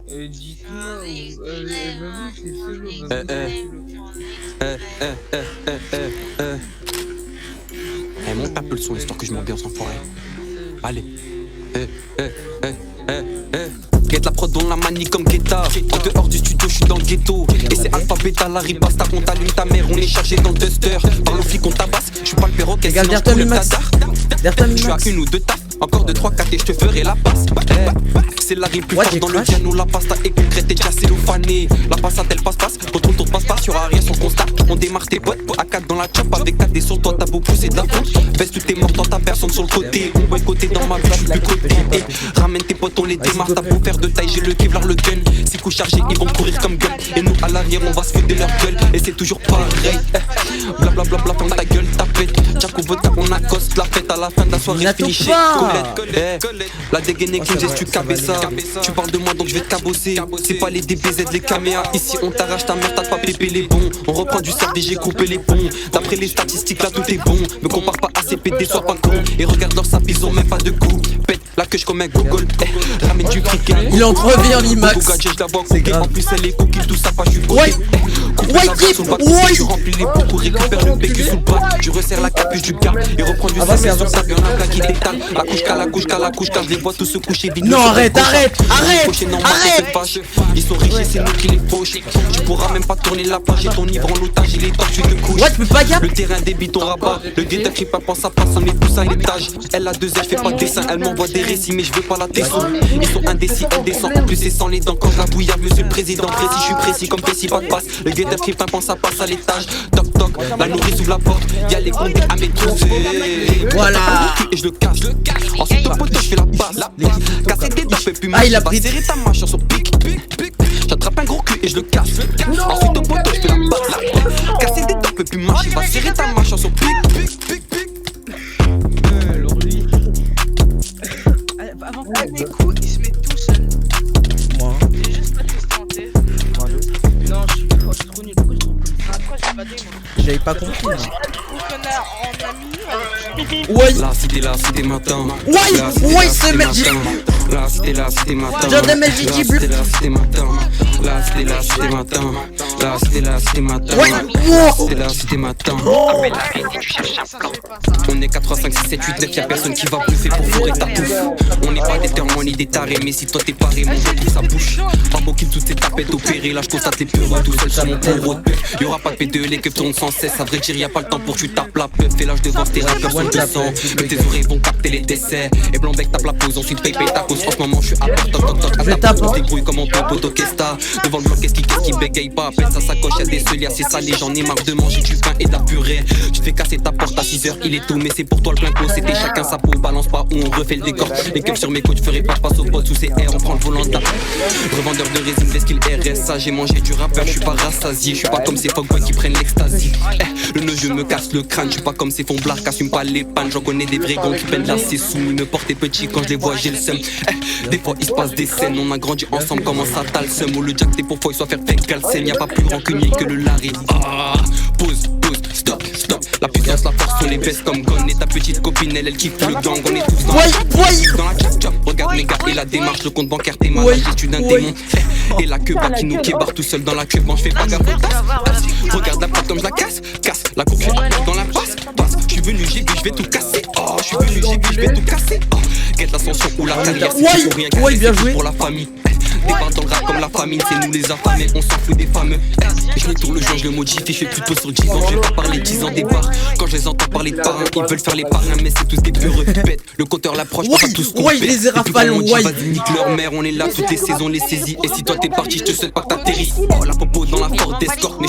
Dites-moi, maman, c'est solo, monte un peu le son histoire que je m'ambiance en forêt. Allez. Guette la prod dans la manie comme Guetta. En dehors du studio, je suis dans le ghetto. Et c'est Alpha Beta, la ripasta, on t'allume ta mère, on est chargé dans le duster. Par le flic, on tabasse, je suis pas le perroquet, Regarde, sinon derrière toi, je Max. suis à une ou deux tafs. Encore 2-3 KT, je te ferai la passe. C'est la rime plus forte dans le piano. La pasta est concrète et déjà cellophanée. La passate elle passe, contrôle ton passe-passe, y'aura rien sans constat. On démarre tes potes, à 4 dans la chop avec 4 sur toi, t'as beau pousser de la faute. Baisse tous tes morts dans ta personne sur le côté. On va côté dans ma vie, je suis plus côté. Ramène tes potes, on les démarre, t'as beau faire de taille, j'ai le Kevlar, le gun. C'est coup chargé, ils vont courir comme gueule. Et nous à l'arrière, on va se foutre de leur gueule. Et c'est toujours pareil. Blablabla, ferme ta gueule, tapette. Jaco vodka, on accoste la fête à la fin de la soirée finie. La dégainée qui me tu cabais ça. Tu parles de moi donc je vais te cabosser. C'est pas les DBZ, les caméas. Ici on t'arrache ta mère, t'as pas pépé les bons. On reprend du cerf, j'ai coupé les ponts. D'après les statistiques là tout est bon. Me compare pas à CPD, sois pas con. Et regarde leur sap, ils ont même pas de goût. Pète la queue comme un Google. Ramène du cricket. Il est en train de venir l'IMAX. En plus elle est cookie, tout ça pas du côté. Tu remplis les pots pour récupérer le PQ sous le bras. Tu resserres la capuche du gars et reprends du cerf sur sa gueule. Un plat qui détale. La couche, car je les vois tous se coucher vite. Non, arrête. Ils sont riches et c'est nous qui les fauchent. Tu pourras même pas tourner la page et ton livre en otage, il est temps que tu te couches. Ouais, tu peux pas gap. Le terrain débite ton rabat. Le guetteur qui pas pense à passe, on est tous à l'étage. Elle a 2 ailes, je fais pas de dessin. Elle m'envoie des récits, mais je veux pas la tesson. Ils sont indécis, elle descend. En plus, c'est sans les dents. Quand je la bouillave, monsieur le président précis, je suis précis comme Pessi, pas de passe. Le guetteur qui pas pense à passe à l'étage. Toc toc, la nourrice ouvre la porte. Y'a les comptes à mes trousses. Voilà. Et je le cache. Ensuite, ton poteau, je fais la passe. Casser des dents, je fais plus mal. Il a pris. Serrer ta mâche sur son pic. J'attrape un gros cul et je le casse. Ensuite, au poteau, je fais la passe. Casser des dents, je peux plus marcher. Va serrer ta mâche sur son pic. Avant de faire des coups, il se met tout seul. Moi. J'ai juste pas testé. Non, je suis trop nul. Pourquoi je trouve après, j'ai pas dit moi. J'avais pas compris. Pourquoi j'ai un connard en ami Ouais. La cité matin. Ouais, ce mec. La cité matin. Genre de Magic Bleu. La cité matin. La cité matin. Ouais. La cité matin. Ça se fait pas ça. On est 4, 5, 6, 7, 8, 9, y'a personne qui va bouffer pour fourrer ta pouffe. On n'est pas des termes ni des tarés, mais si toi t'es paré, mon jeu tout ça bouche. Pas beau qu'il toutes ces tapettes opérées, là je constate les peureux tout seul sur mon bureau de puff. Y'aura pas de P2, les keufs tournent sans cesse. À vrai dire, y'a pas le temps pour tu tapes la puff. Et l'âge devant tes rappeurs sont 200. Mais tes oreilles vont capter les décès. Et blanc bec tape la pause, ensuite paye ta cause. En ce moment je suis à part, toc toc. Je tape. On se débrouille comme on peut, poteau qu'esta. Devant le bloc, qu'est-ce qui bégaye pas. Appelle ça sacoche, y'a des seuils, c'est salé. J'en ai marre de manger du pain et de la purée. Tu te fais casser ta porte à 6h, il est tôt, mais c'est pour toi le plein pot. C'était chacun sa peau, balance pas où on refait le décor. Les keufs sur mes côtes, je ferai pas passe aux potes sous ces airs, on prend le volant d'un revendeur de résine, vesquille RSA. J'ai mangé du rappeur, je suis pas rassasié. Je suis pas comme ces fuckboys qui prennent l'extasie. Le nœud, je me casse le crâne, je suis pas comme ces fonds blards qui assument pas les pannes. J'en connais des brigands qui peinent là, c'est soumis. Me porter petit quand je les vois, j'ai le seum. Des fois il se passe des scènes, on a grandi ensemble, comment ça t'as le seum. Ou le jack t'es pour fois, il soit faire fake calcène. Y'a pas plus rancunier que le Larry. Pause, stop. La puissance, la force, on les baisse comme Gon. Et ta petite copine, elle kiffe le gang. On est tous dans la chop. Regarde mes gars et la démarche, le compte bancaire, t'es malade, j'étudie d'un démon. Et la queue qui nous kébarre tout seul dans la queue. Bon, je fais pas gaffe. Regarde la porte comme je la casse. La concurrence dans la passe. Je suis venu, j'ai vu, je vais tout casser. Oh, je suis venu, j'ai vu, je vais tout casser. Oh, guette l'ascension ou la carrière, c'est pour rien gagner, pour la famille. Débat dans le rap comme la famine, c'est nous les affamés, on s'en fout des fameux. Je me tourne le joint, je le modifie, je fais plutôt sur 10 ans. Je vais pas parler 10 ans des bars. Quand je les entends parler de parrains, ils veulent faire les parrains, mais c'est tous des peureux bêtes. Le compteur l'approche, pas tous qu'on ouais, les rafales, ouais. Vas-y, nique leur mère, on est là, toutes les saisons, les saisies. Et si toi t'es parti, je te souhaite pas que t'atterrisses. Oh, la popo dans la Ford Escort, mais